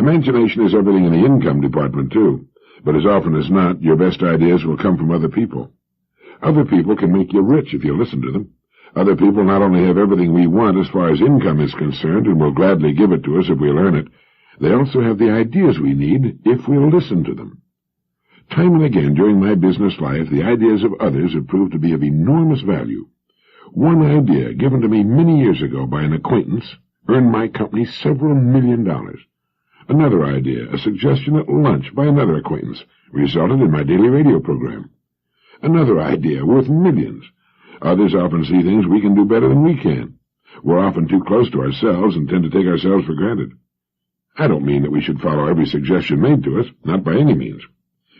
Imagination is everything in the income department, too, but as often as not, your best ideas will come from other people. Other people can make you rich if you listen to them. Other people not only have everything we want as far as income is concerned and will gladly give it to us if we'll earn it, they also have the ideas we need if we'll listen to them. Time and again during my business life, the ideas of others have proved to be of enormous value. One idea given to me many years ago by an acquaintance earned my company several $1 million. Another idea, a suggestion at lunch by another acquaintance, resulted in my daily radio program. Another idea worth millions. Others often see things we can do better than we can. We're often too close to ourselves and tend to take ourselves for granted. I don't mean that we should follow every suggestion made to us, not by any means.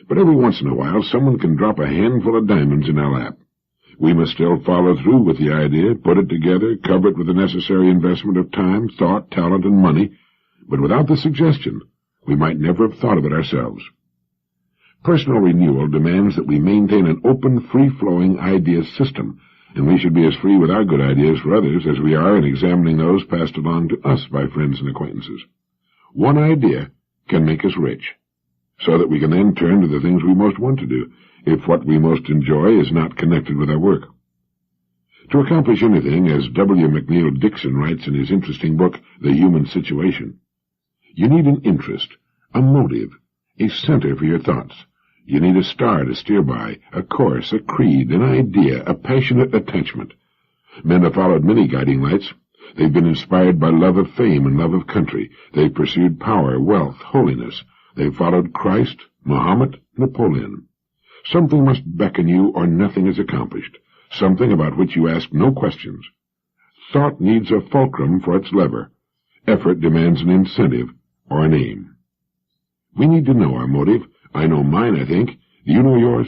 But every once in a while, someone can drop a handful of diamonds in our lap. We must still follow through with the idea, put it together, cover it with the necessary investment of time, thought, talent, and money. But without the suggestion, we might never have thought of it ourselves. Personal renewal demands that we maintain an open, free-flowing idea system, and we should be as free with our good ideas for others as we are in examining those passed along to us by friends and acquaintances. One idea can make us rich, so that we can then turn to the things we most want to do, if what we most enjoy is not connected with our work. To accomplish anything, as W. McNeill Dixon writes in his interesting book, The Human Situation, you need an interest, a motive, a center for your thoughts. You need a star to steer by, a course, a creed, an idea, a passionate attachment. Men have followed many guiding lights. They've been inspired by love of fame and love of country. They've pursued power, wealth, holiness. They've followed Christ, Muhammad, Napoleon. Something must beckon you or nothing is accomplished, something about which you ask no questions. Thought needs a fulcrum for its lever. Effort demands an incentive or an aim. We need to know our motive. I know mine, I think. Do you know yours?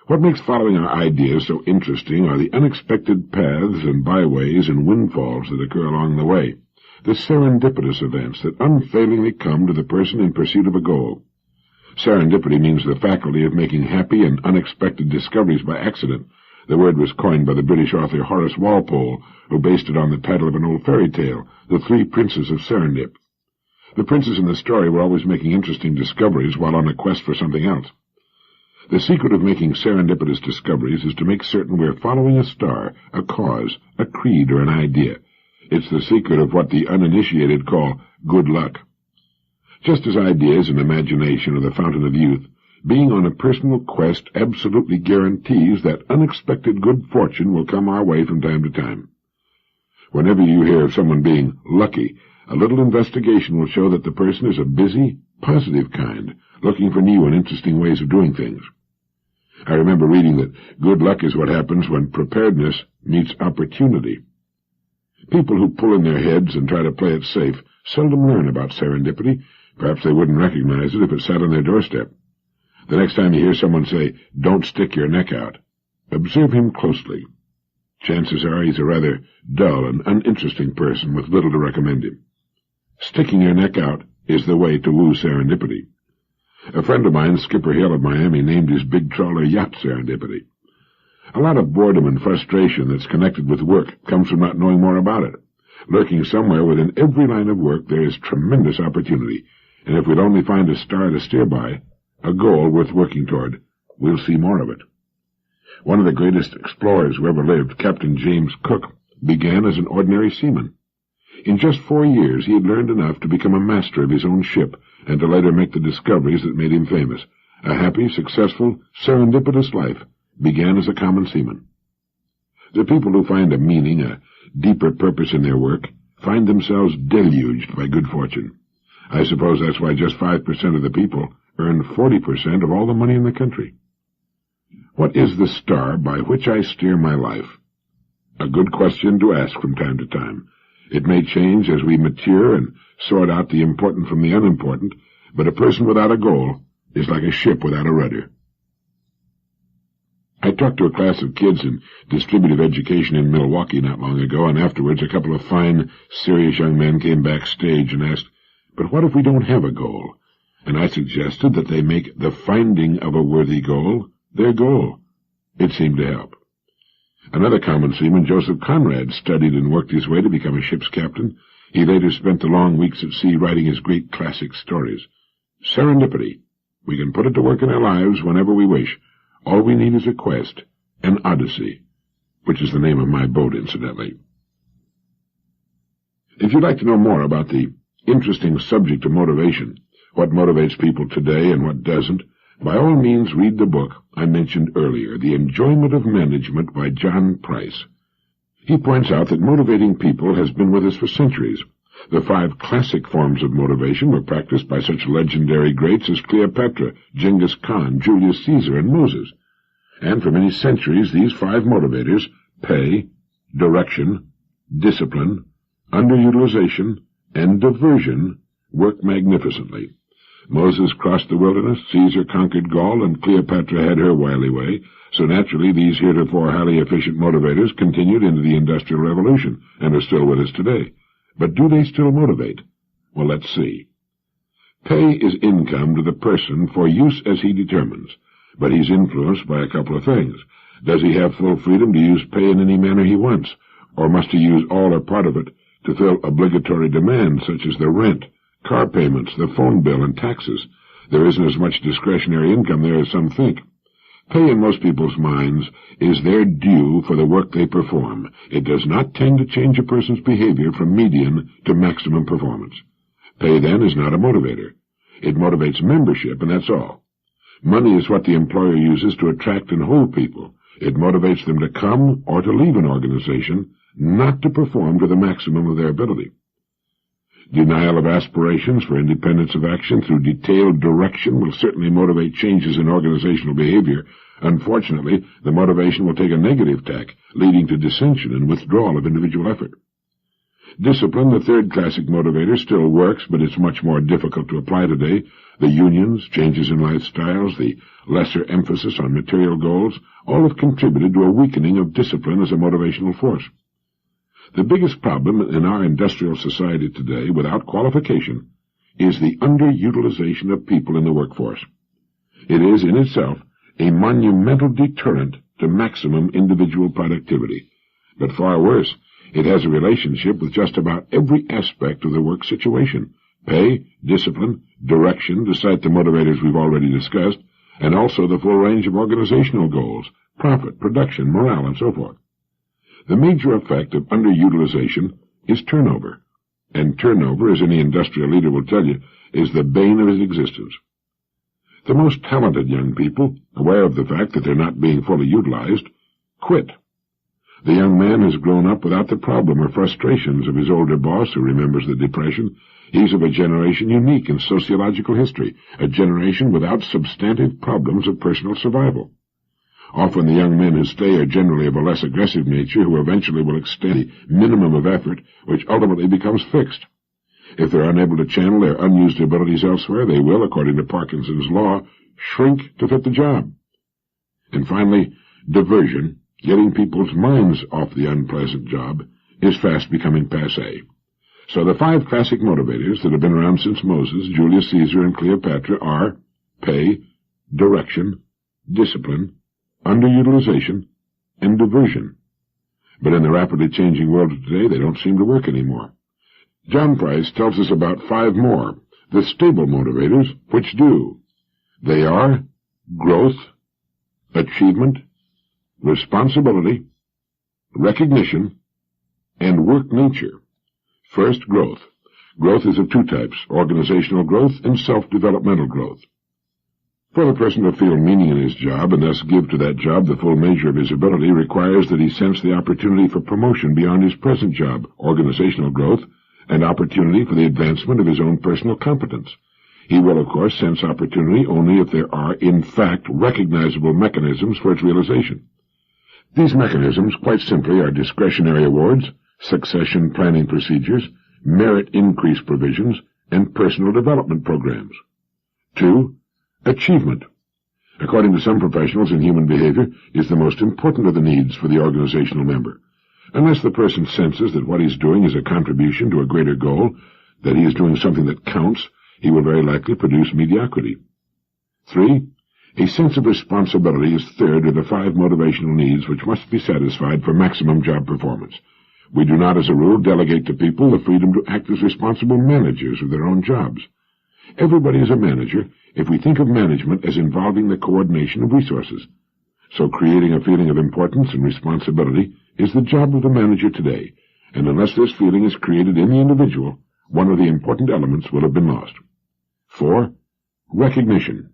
What makes following our ideas so interesting are the unexpected paths and byways and windfalls that occur along the way, the serendipitous events that unfailingly come to the person in pursuit of a goal. Serendipity means the faculty of making happy and unexpected discoveries by accident. The word was coined by the British author Horace Walpole, who based it on the title of an old fairy tale, The Three Princes of Serendip. The princes in the story were always making interesting discoveries while on a quest for something else. The secret of making serendipitous discoveries is to make certain we're following a star, a cause, a creed, or an idea. It's the secret of what the uninitiated call good luck. Just as ideas and imagination are the fountain of youth, being on a personal quest absolutely guarantees that unexpected good fortune will come our way from time to time. Whenever you hear of someone being lucky, a little investigation will show that the person is a busy, positive kind, looking for new and interesting ways of doing things. I remember reading that good luck is what happens when preparedness meets opportunity. People who pull in their heads and try to play it safe seldom learn about serendipity. Perhaps they wouldn't recognize it if it sat on their doorstep. The next time you hear someone say, "Don't stick your neck out," observe him closely. Chances are he's a rather dull and uninteresting person with little to recommend him. Sticking your neck out is the way to woo serendipity. A friend of mine, Skipper Hill of Miami, named his big trawler yacht Serendipity. A lot of boredom and frustration that's connected with work comes from not knowing more about it. Lurking somewhere within every line of work there is tremendous opportunity, and if we'd only find a star to steer by, a goal worth working toward, we'll see more of it. One of the greatest explorers who ever lived, Captain James Cook, began as an ordinary seaman. In just 4 years he had learned enough to become a master of his own ship and to later make the discoveries that made him famous. A happy, successful, serendipitous life began as a common seaman. The people who find a meaning, a deeper purpose in their work, find themselves deluged by good fortune. I suppose that's why just 5% of the people earn 40% of all the money in the country. What is the star by which I steer my life? A good question to ask from time to time. It may change as we mature and sort out the important from the unimportant, but a person without a goal is like a ship without a rudder. I talked to a class of kids in distributive education in Milwaukee not long ago, and afterwards a couple of fine, serious young men came backstage and asked, "But what if we don't have a goal?" And I suggested that they make the finding of a worthy goal their goal. It seemed to help. Another common seaman, Joseph Conrad, studied and worked his way to become a ship's captain. He later spent the long weeks at sea writing his great classic stories. Serendipity. We can put it to work in our lives whenever we wish. All we need is a quest, an odyssey, which is the name of my boat, incidentally. If you'd like to know more about the interesting subject of motivation, what motivates people today and what doesn't, by all means read the book I mentioned earlier, The Enjoyment of Management by John Price. He points out that motivating people has been with us for centuries. The 5 classic forms of motivation were practiced by such legendary greats as Cleopatra, Genghis Khan, Julius Caesar, and Moses. And for many centuries these 5 motivators, pay, direction, discipline, underutilization, and diversion, work magnificently. Moses crossed the wilderness, Caesar conquered Gaul, and Cleopatra had her wily way, so naturally these heretofore highly efficient motivators continued into the Industrial Revolution, and are still with us today. But do they still motivate? Well, let's see. Pay is income to the person for use as he determines, but he's influenced by a couple of things. Does he have full freedom to use pay in any manner he wants, or must he use all or part of it to fill obligatory demands such as the rent, car payments, the phone bill, and taxes? There isn't as much discretionary income there as some think. Pay in most people's minds is their due for the work they perform. It does not tend to change a person's behavior from median to maximum performance. Pay, then, is not a motivator. It motivates membership, and that's all. Money is what the employer uses to attract and hold people. It motivates them to come or to leave an organization, not to perform to the maximum of their ability. Denial of aspirations for independence of action through detailed direction will certainly motivate changes in organizational behavior. Unfortunately, the motivation will take a negative tack, leading to dissension and withdrawal of individual effort. Discipline, the 3rd classic motivator, still works, but it's much more difficult to apply today. The unions, changes in lifestyles, the lesser emphasis on material goals, all have contributed to a weakening of discipline as a motivational force. The biggest problem in our industrial society today, without qualification, is the underutilization of people in the workforce. It is, in itself, a monumental deterrent to maximum individual productivity. But far worse, it has a relationship with just about every aspect of the work situation: pay, discipline, direction, to cite the motivators we've already discussed, and also the full range of organizational goals, profit, production, morale, and so forth. The major effect of underutilization is turnover, and turnover, as any industrial leader will tell you, is the bane of his existence. The most talented young people, aware of the fact that they're not being fully utilized, quit. The young man has grown up without the problem or frustrations of his older boss who remembers the Depression. He's of a generation unique in sociological history, a generation without substantive problems of personal survival. Often the young men who stay are generally of a less aggressive nature, who eventually will extend the minimum of effort, which ultimately becomes fixed. If they're unable to channel their unused abilities elsewhere, they will, according to Parkinson's law, shrink to fit the job. And finally, diversion, getting people's minds off the unpleasant job, is fast becoming passé. So the 5 classic motivators that have been around since Moses, Julius Caesar, and Cleopatra are pay, direction, discipline, underutilization, and diversion. But in the rapidly changing world of today, they don't seem to work anymore. John Price tells us about 5 more, the stable motivators, which do. They are growth, achievement, responsibility, recognition, and work nature. First, growth. Growth is of 2 types, organizational growth and self-developmental growth. For the person to feel meaning in his job and thus give to that job the full measure of his ability requires that he sense the opportunity for promotion beyond his present job, organizational growth, and opportunity for the advancement of his own personal competence. He will, of course, sense opportunity only if there are, in fact, recognizable mechanisms for its realization. These mechanisms, quite simply, are discretionary awards, succession planning procedures, merit increase provisions, and personal development programs. 2. Achievement, according to some professionals in human behavior, is the most important of the needs for the organizational member. Unless the person senses that what he's doing is a contribution to a greater goal, that he is doing something that counts, he will very likely produce mediocrity. 3. A sense of responsibility is third of the 5 motivational needs which must be satisfied for maximum job performance. We do not, as a rule, delegate to people the freedom to act as responsible managers of their own jobs. Everybody is a manager if we think of management as involving the coordination of resources. So creating a feeling of importance and responsibility is the job of the manager today, and unless this feeling is created in the individual, one of the important elements will have been lost. 4. Recognition.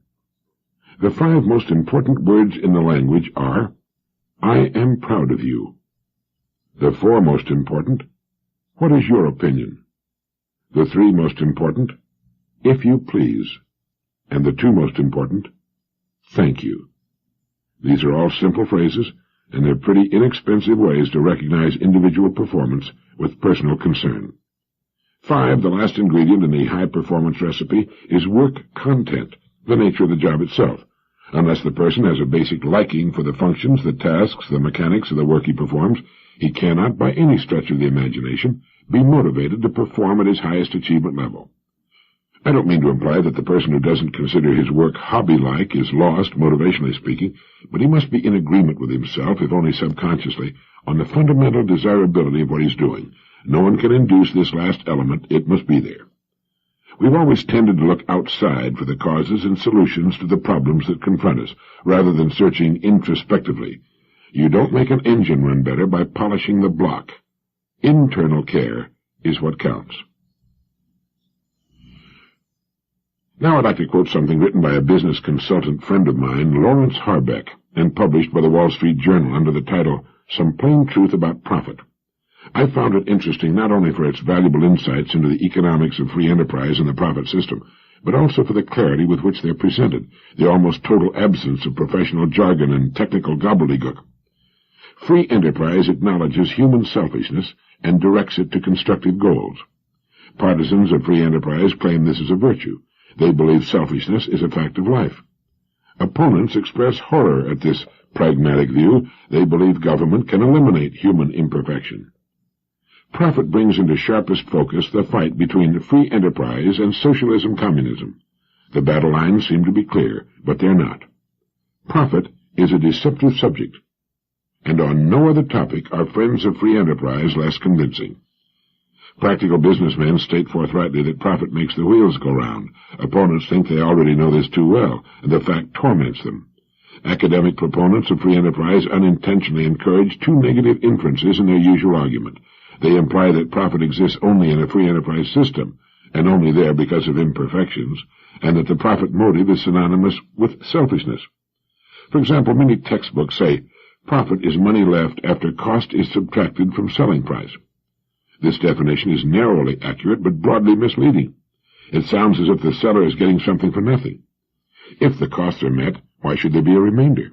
The 5 most important words in the language are, I am proud of you. The 4 most important, what is your opinion? The 3 most important, if you please. And the 2 most important, thank you. These are all simple phrases, and they're pretty inexpensive ways to recognize individual performance with personal concern. 5, the last ingredient in the high-performance recipe, is work content, the nature of the job itself. Unless the person has a basic liking for the functions, the tasks, the mechanics of the work he performs, he cannot, by any stretch of the imagination, be motivated to perform at his highest achievement level. I don't mean to imply that the person who doesn't consider his work hobby-like is lost, motivationally speaking, but he must be in agreement with himself, if only subconsciously, on the fundamental desirability of what he's doing. No one can induce this last element. It must be there. We've always tended to look outside for the causes and solutions to the problems that confront us, rather than searching introspectively. You don't make an engine run better by polishing the block. Internal care is what counts. Now I'd like to quote something written by a business consultant friend of mine, Lawrence Harbeck, and published by the Wall Street Journal under the title, Some Plain Truth About Profit. I found it interesting not only for its valuable insights into the economics of free enterprise and the profit system, but also for the clarity with which they're presented, the almost total absence of professional jargon and technical gobbledygook. Free enterprise acknowledges human selfishness and directs it to constructive goals. Partisans of free enterprise claim this is a virtue. They believe selfishness is a fact of life. Opponents express horror at this pragmatic view. They believe government can eliminate human imperfection. Profit brings into sharpest focus the fight between free enterprise and socialism-communism. The battle lines seem to be clear, but they're not. Profit is a deceptive subject, and on no other topic are friends of free enterprise less convincing. Practical businessmen state forthrightly that profit makes the wheels go round. Opponents think they already know this too well, and the fact torments them. Academic proponents of free enterprise unintentionally encourage 2 negative inferences in their usual argument. They imply that profit exists only in a free enterprise system, and only there because of imperfections, and that the profit motive is synonymous with selfishness. For example, many textbooks say, profit is money left after cost is subtracted from selling price. This definition is narrowly accurate, but broadly misleading. It sounds as if the seller is getting something for nothing. If the costs are met, why should there be a remainder?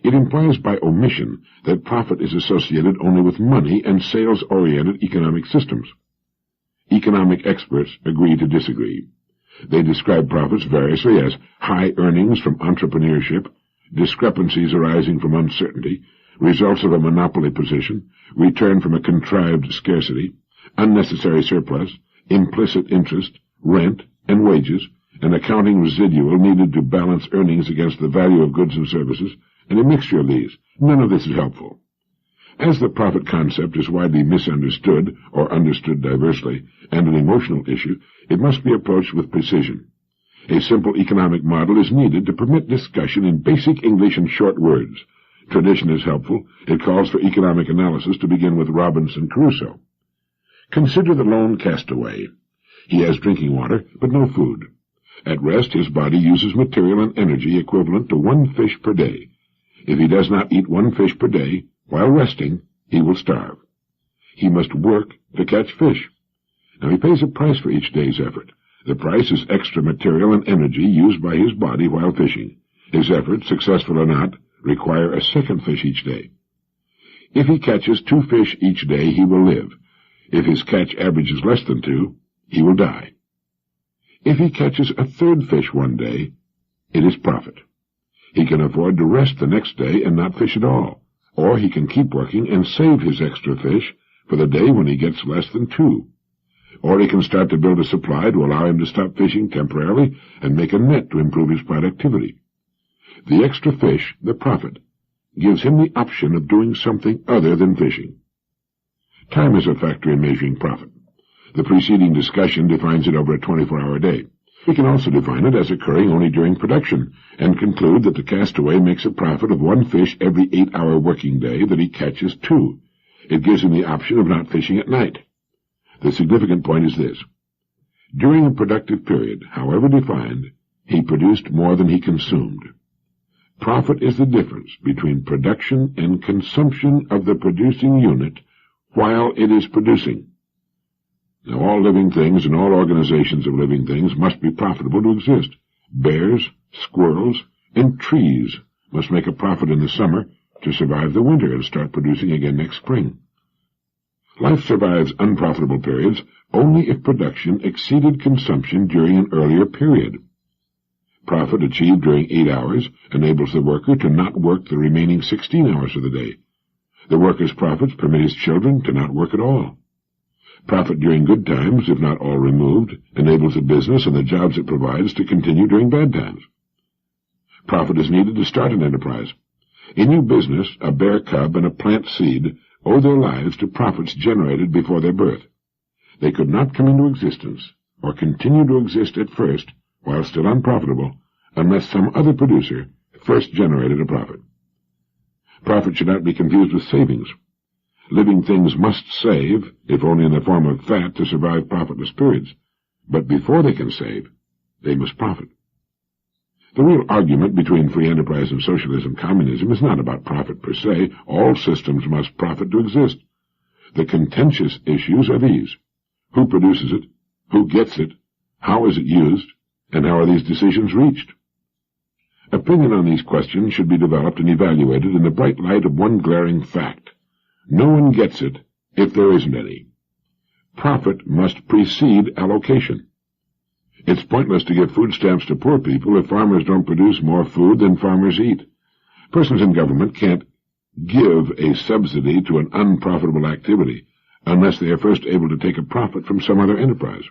It implies by omission that profit is associated only with money and sales-oriented economic systems. Economic experts agree to disagree. They describe profits variously as high earnings from entrepreneurship, discrepancies arising from uncertainty, results of a monopoly position, return from a contrived scarcity, unnecessary surplus, implicit interest, rent, and wages, an accounting residual needed to balance earnings against the value of goods and services, and a mixture of these. None of this is helpful. As the profit concept is widely misunderstood, or understood diversely, and an emotional issue, it must be approached with precision. A simple economic model is needed to permit discussion in basic English and short words. Tradition is helpful. It calls for economic analysis to begin with Robinson Crusoe. Consider the lone castaway. He has drinking water, but no food. At rest, his body uses material and energy equivalent to 1 fish per day. If he does not eat 1 fish per day, while resting, he will starve. He must work to catch fish. Now he pays a price for each day's effort. The price is extra material and energy used by his body while fishing. His efforts, successful or not, require a 2nd fish each day. If he catches 2 fish each day, he will live. If his catch averages less than 2, he will die. If he catches a 3rd fish one day, it is profit. He can afford to rest the next day and not fish at all, or he can keep working and save his extra fish for the day when he gets less than 2. Or he can start to build a supply to allow him to stop fishing temporarily and make a net to improve his productivity. The extra fish, the profit, gives him the option of doing something other than fishing. Time is a factor in measuring profit. The preceding discussion defines it over a 24-hour day. We can also define it as occurring only during production, and conclude that the castaway makes a profit of one fish every 8-hour working day that he catches 2. It gives him the option of not fishing at night. The significant point is this. During a productive period, however defined, he produced more than he consumed. Profit is the difference between production and consumption of the producing unit while it is producing. Now, all living things and all organizations of living things must be profitable to exist. Bears, squirrels, and trees must make a profit in the summer to survive the winter and start producing again next spring. Life survives unprofitable periods only if production exceeded consumption during an earlier period. Profit achieved during 8 hours enables the worker to not work the remaining 16 hours of the day. The worker's profits permit his children to not work at all. Profit during good times, if not all removed, enables the business and the jobs it provides to continue during bad times. Profit is needed to start an enterprise. In new business, a bear cub and a plant seed owe their lives to profits generated before their birth. They could not come into existence or continue to exist at first, while still unprofitable, unless some other producer first generated a profit. Profit should not be confused with savings. Living things must save, if only in the form of fat, to survive profitless periods. But before they can save, they must profit. The real argument between free enterprise and socialism-communism is not about profit per se. All systems must profit to exist. The contentious issues are these. Who produces it? Who gets it? How is it used? And how are these decisions reached? Opinion on these questions should be developed and evaluated in the bright light of one glaring fact. No one gets it if there isn't any. Profit must precede allocation. It's pointless to give food stamps to poor people if farmers don't produce more food than farmers eat. Persons in government can't give a subsidy to an unprofitable activity unless they are first able to take a profit from some other enterprise.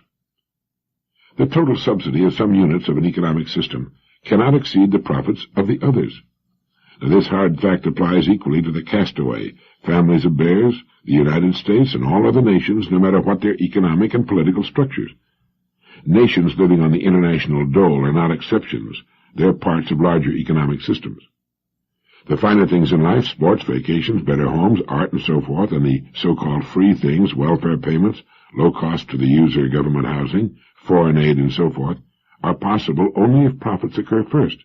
The total subsidy of some units of an economic system cannot exceed the profits of the others. Now, this hard fact applies equally to the castaway, families of bears, the United States, and all other nations, no matter what their economic and political structures. Nations living on the international dole are not exceptions. They're parts of larger economic systems. The finer things in life, sports, vacations, better homes, art, and so forth, and the so-called free things, welfare payments, low cost to the user government housing, foreign aid, and so forth, are possible only if profits occur first.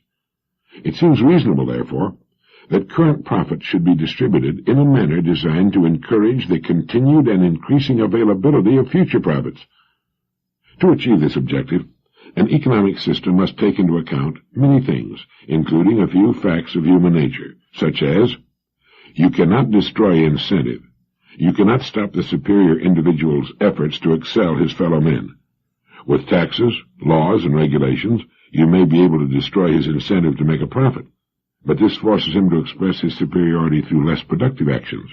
It seems reasonable, therefore, that current profits should be distributed in a manner designed to encourage the continued and increasing availability of future profits. To achieve this objective, an economic system must take into account many things, including a few facts of human nature, such as, you cannot destroy incentive. You cannot stop the superior individual's efforts to excel his fellow men. With taxes, laws, and regulations, you may be able to destroy his incentive to make a profit, but this forces him to express his superiority through less productive actions.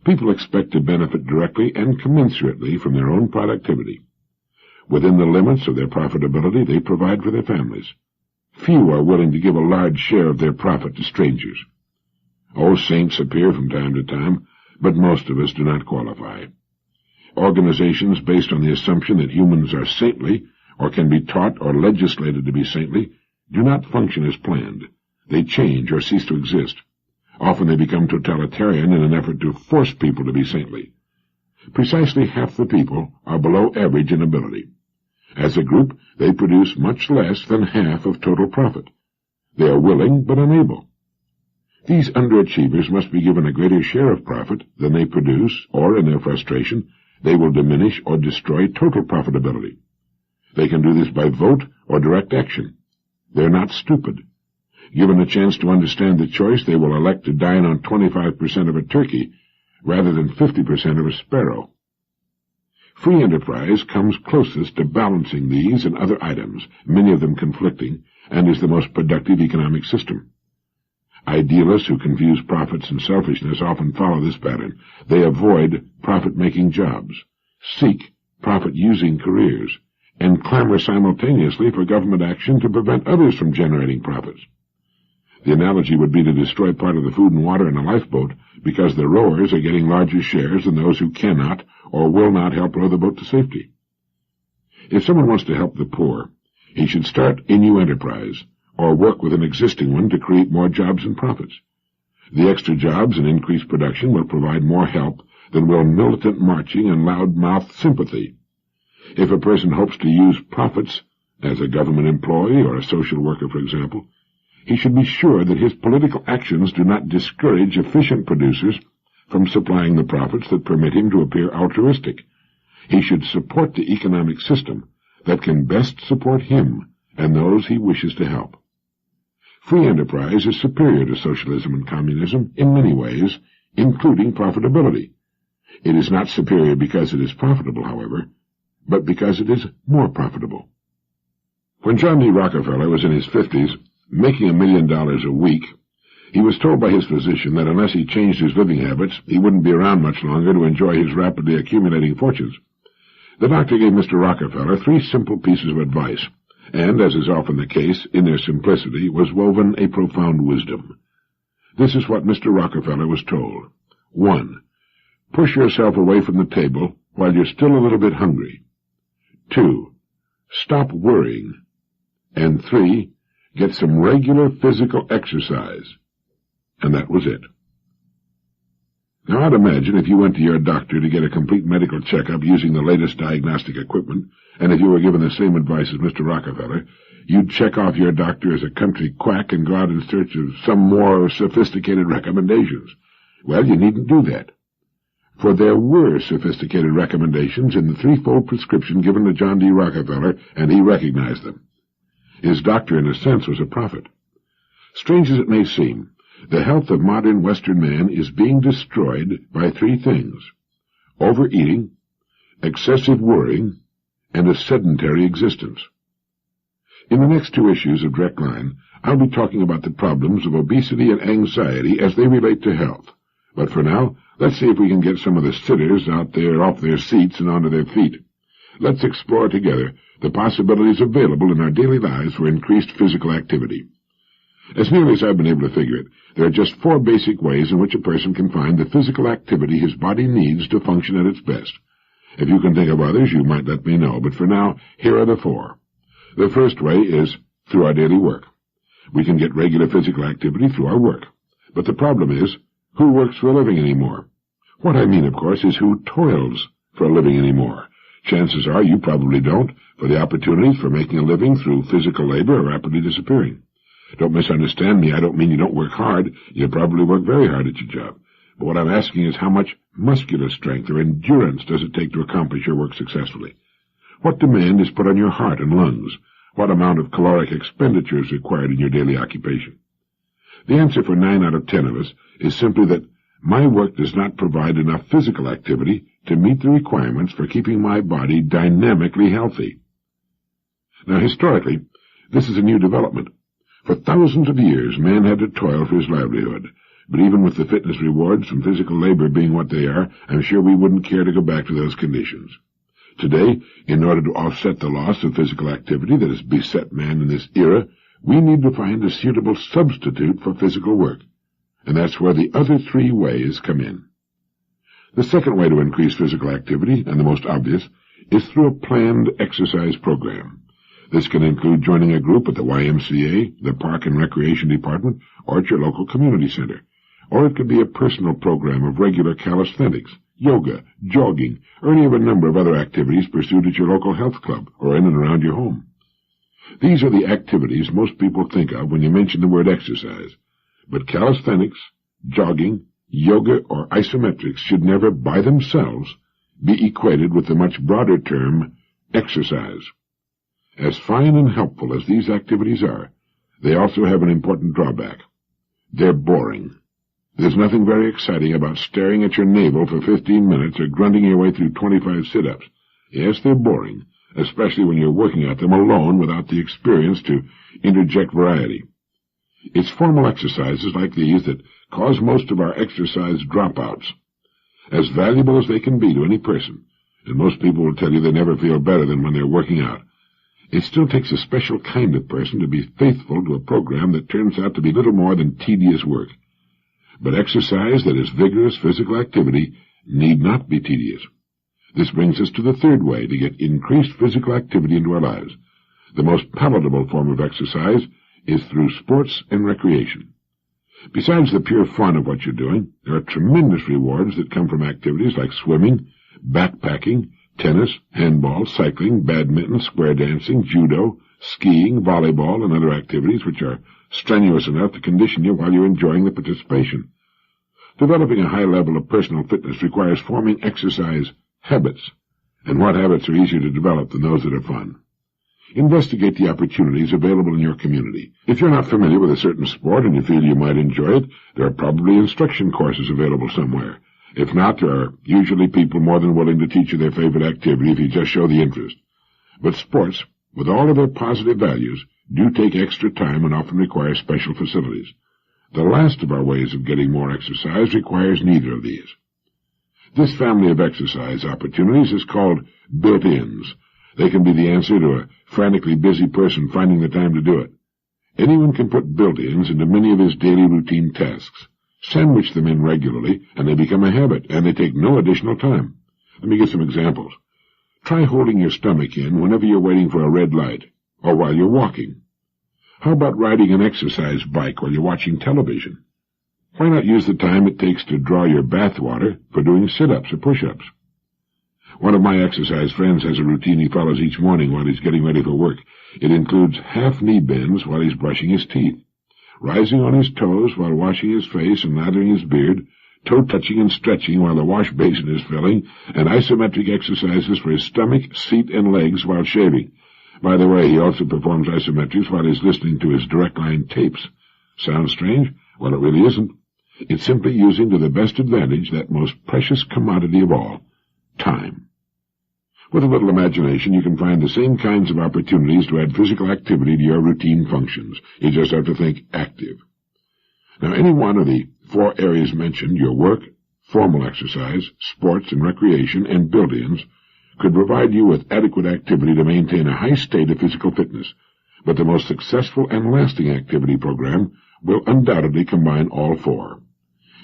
People expect to benefit directly and commensurately from their own productivity. Within the limits of their profitability, they provide for their families. Few are willing to give a large share of their profit to strangers. Saints appear from time to time, but most of us do not qualify. Organizations based on the assumption that humans are saintly, or can be taught or legislated to be saintly, do not function as planned. They change or cease to exist. Often they become totalitarian in an effort to force people to be saintly. Precisely half the people are below average in ability. As a group, they produce much less than half of total profit. They are willing but unable. These underachievers must be given a greater share of profit than they produce, or in their frustration, they will diminish or destroy total profitability. They can do this by vote or direct action. They're not stupid. Given a chance to understand the choice, they will elect to dine on 25% of a turkey rather than 50% of a sparrow. Free enterprise comes closest to balancing these and other items, many of them conflicting, and is the most productive economic system. Idealists who confuse profits and selfishness often follow this pattern. They avoid profit-making jobs, seek profit-using careers, and clamor simultaneously for government action to prevent others from generating profits. The analogy would be to destroy part of the food and water in a lifeboat because the rowers are getting larger shares than those who cannot or will not help row the boat to safety. If someone wants to help the poor, he should start a new enterprise or work with an existing one to create more jobs and profits. The extra jobs and increased production will provide more help than will militant marching and loud-mouthed sympathy. If a person hopes to use profits as a government employee or a social worker, for example, he should be sure that his political actions do not discourage efficient producers from supplying the profits that permit him to appear altruistic. He should support the economic system that can best support him and those he wishes to help. Free enterprise is superior to socialism and communism in many ways, including profitability. It is not superior because it is profitable, however, but because it is more profitable. When John D. Rockefeller was in his 50s, making $1 million a week, he was told by his physician that unless he changed his living habits, he wouldn't be around much longer to enjoy his rapidly accumulating fortunes. The doctor gave Mr. Rockefeller 3 simple pieces of advice, and, as is often the case, in their simplicity was woven a profound wisdom. This is what Mr. Rockefeller was told. 1. Push yourself away from the table while you're still a little bit hungry. 2. Stop worrying. And 3. Get some regular physical exercise. And that was it. Now, I'd imagine if you went to your doctor to get a complete medical checkup using the latest diagnostic equipment, and if you were given the same advice as Mr. Rockefeller, you'd check off your doctor as a country quack and go out in search of some more sophisticated recommendations. Well, you needn't do that. For there were sophisticated recommendations in the 3-fold prescription given to John D. Rockefeller, and he recognized them. His doctor, in a sense, was a prophet. Strange as it may seem, the health of modern Western man is being destroyed by 3 things: overeating, excessive worrying, and a sedentary existence. In the next 2 issues of Direct Line, I'll be talking about the problems of obesity and anxiety as they relate to health. But for now, let's see if we can get some of the sitters out there off their seats and onto their feet. Let's explore together the possibilities available in our daily lives for increased physical activity. As nearly as I've been able to figure it, there are just 4 basic ways in which a person can find the physical activity his body needs to function at its best. If you can think of others, you might let me know, but for now, here are the 4. The first way is through our daily work. We can get regular physical activity through our work. But the problem is, who works for a living anymore? What I mean, of course, is who toils for a living anymore. Chances are you probably don't, for the opportunities for making a living through physical labor are rapidly disappearing. Don't misunderstand me. I don't mean you don't work hard. You probably work very hard at your job. But what I'm asking is how much muscular strength or endurance does it take to accomplish your work successfully? What demand is put on your heart and lungs? What amount of caloric expenditure is required in your daily occupation? The answer for 9 out of 10 of us is simply that my work does not provide enough physical activity to meet the requirements for keeping my body dynamically healthy. Now, historically, this is a new development. For thousands of years, man had to toil for his livelihood. But even with the fitness rewards from physical labor being what they are, I'm sure we wouldn't care to go back to those conditions. Today, in order to offset the loss of physical activity that has beset man in this era, we need to find a suitable substitute for physical work. And that's where the other 3 ways come in. The second way to increase physical activity, and the most obvious, is through a planned exercise program. This can include joining a group at the YMCA, the Park and Recreation Department, or at your local community center. Or it could be a personal program of regular calisthenics, yoga, jogging, or any of a number of other activities pursued at your local health club or in and around your home. These are the activities most people think of when you mention the word exercise. But calisthenics, jogging, yoga, or isometrics should never, by themselves, be equated with the much broader term, exercise. As fine and helpful as these activities are, they also have an important drawback. They're boring. There's nothing very exciting about staring at your navel for 15 minutes or grunting your way through 25 sit-ups. Yes, they're boring, especially when you're working at them alone without the experience to interject variety. It's formal exercises like these that cause most of our exercise dropouts. As valuable as they can be to any person, and most people will tell you they never feel better than when they're working out, It still takes a special kind of person to be faithful to a program that turns out to be little more than tedious work. But exercise that is vigorous physical activity need not be tedious. This brings us to the third way to get increased physical activity into our lives. The most palatable form of exercise is through sports and recreation. Besides the pure fun of what you're doing, there are tremendous rewards that come from activities like swimming, backpacking, tennis, handball, cycling, badminton, square dancing, judo, skiing, volleyball, and other activities which are strenuous enough to condition you while you're enjoying the participation. Developing a high level of personal fitness requires forming exercise habits, and what habits are easier to develop than those that are fun? Investigate the opportunities available in your community. If you're not familiar with a certain sport and you feel you might enjoy it, there are probably instruction courses available somewhere. If not, there are usually people more than willing to teach you their favorite activity if you just show the interest. But sports, with all of their positive values, do take extra time and often require special facilities. The last of our ways of getting more exercise requires neither of these. This family of exercise opportunities is called built-ins. They can be the answer to a frantically busy person finding the time to do it. Anyone can put built-ins into many of his daily routine tasks. Sandwich them in regularly, and they become a habit, and they take no additional time. Let me give some examples. Try holding your stomach in whenever you're waiting for a red light, or while you're walking. How about riding an exercise bike while you're watching television? Why not use the time it takes to draw your bath water for doing sit-ups or push-ups? One of my exercise friends has a routine he follows each morning while he's getting ready for work. It includes half knee bends while he's brushing his teeth, rising on his toes while washing his face and lathering his beard, toe-touching and stretching while the wash basin is filling, and isometric exercises for his stomach, seat, and legs while shaving. By the way, he also performs isometrics while he's listening to his direct line tapes. Sounds strange? Well, it really isn't. It's simply using to the best advantage that most precious commodity of all, time. With a little imagination, you can find the same kinds of opportunities to add physical activity to your routine functions. You just have to think active. Now, any one of the 4 areas mentioned, your work, formal exercise, sports and recreation, and built-ins, could provide you with adequate activity to maintain a high state of physical fitness, but the most successful and lasting activity program will undoubtedly combine all 4.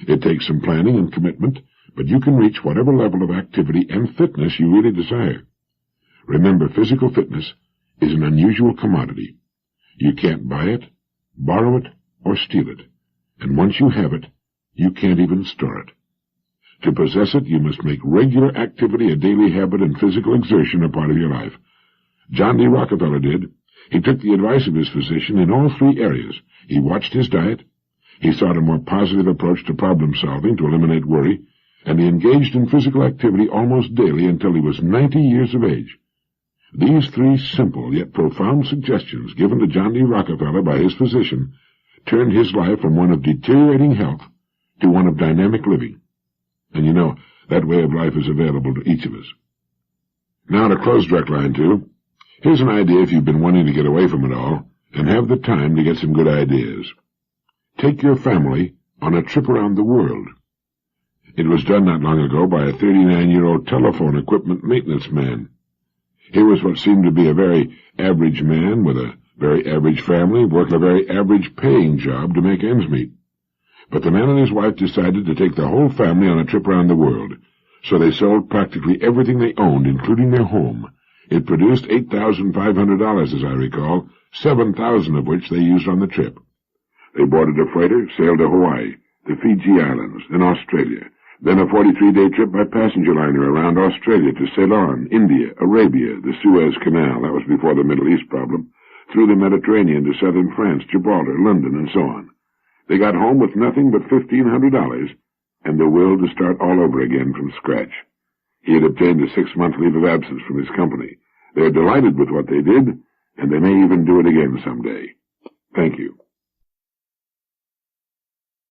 It takes some planning and commitment, but you can reach whatever level of activity and fitness you really desire. Remember, physical fitness is an unusual commodity. You can't buy it, borrow it, or steal it, and once you have it, you can't even store it. To possess it, you must make regular activity a daily habit and physical exertion a part of your life. John D. Rockefeller did. He took the advice of his physician in all 3 areas. He watched his diet, he sought a more positive approach to problem-solving to eliminate worry, and he engaged in physical activity almost daily until he was 90 years of age. These 3 simple yet profound suggestions given to John D. Rockefeller by his physician turned his life from one of deteriorating health to one of dynamic living. And you know, that way of life is available to each of us. Now to close Direct Line 2, here's an idea if you've been wanting to get away from it all and have the time to get some good ideas. Take your family on a trip around the world. It was done not long ago by a 39-year-old telephone equipment maintenance man. Here was what seemed to be a very average man with a very average family working a very average paying job to make ends meet. But the man and his wife decided to take the whole family on a trip around the world, so they sold practically everything they owned, including their home. It produced $8,500, as I recall, $7,000 of which they used on the trip. They boarded a freighter, sailed to Hawaii, the Fiji Islands, and Australia, then a 43-day trip by passenger liner around Australia to Ceylon, India, Arabia, the Suez Canal, that was before the Middle East problem, through the Mediterranean to southern France, Gibraltar, London, and so on. They got home with nothing but $1,500 and the will to start all over again from scratch. He had obtained a 6-month leave of absence from his company. They are delighted with what they did, and they may even do it again someday. Thank you.